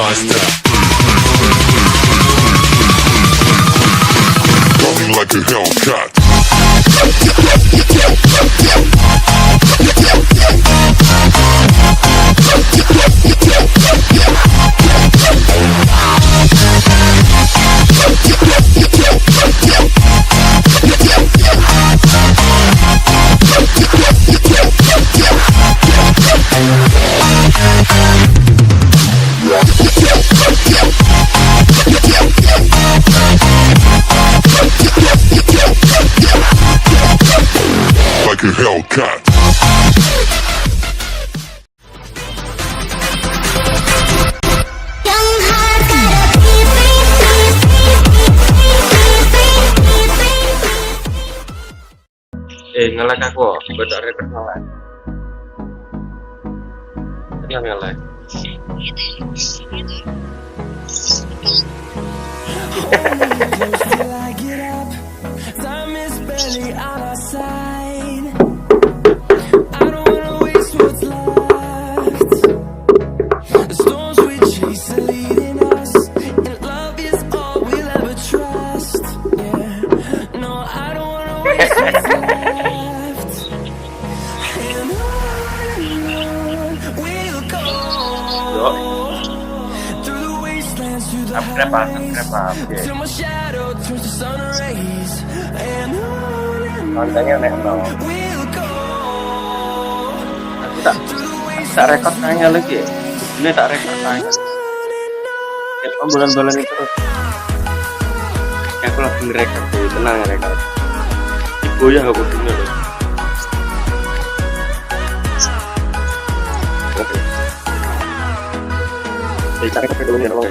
monster. Coming like a Hellcat. Like a Hellcat. Nge-lag aku, bedok record nge-lag. Tadi yang nge-lag. Kenapa? Kontennya nek no. Aku tak rekod tanya lagi. Ini tak rekod tanya. Ya bulan-bulan itu terus. Aku lagi ngerekod tuh, tenang ngerekod. Goyah aku dengar. Oke. Jadi tak rekod dulu ya, oke.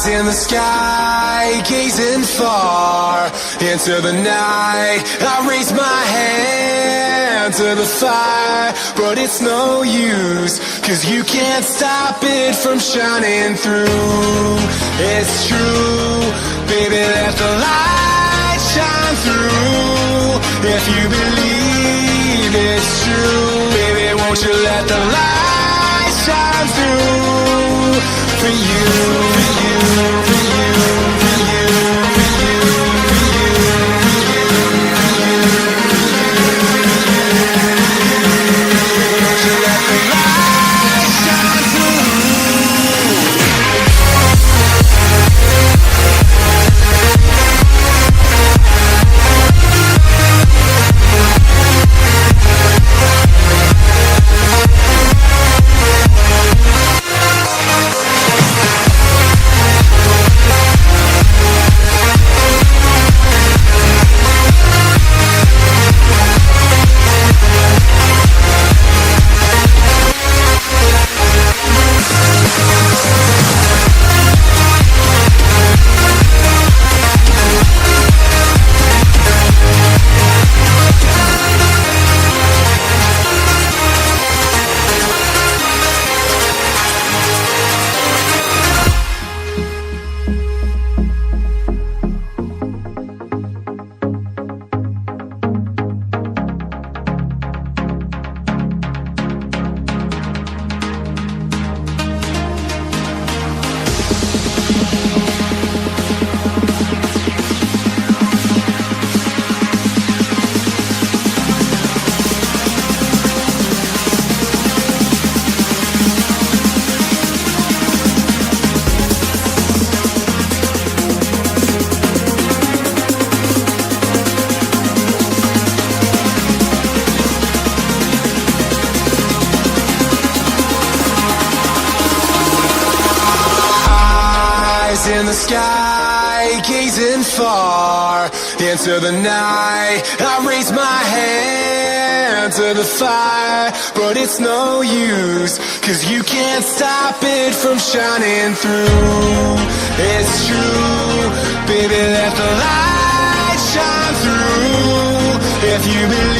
In the sky, gazing far into the night, I raise my hand to the fire, but it's no use, 'cause you can't stop it from shining through. It's true, baby, let the light shine through. If you believe it's true, baby, won't you let the light shine through for you, for you, for you, for you, for you, for you, for you, won't you let the light shine through. eyes in the sky, gazing far into the night. I raise my hand to the fire, but it's no use, 'cause you can't stop it from shining through. It's true, baby, let the light shine through. If you believe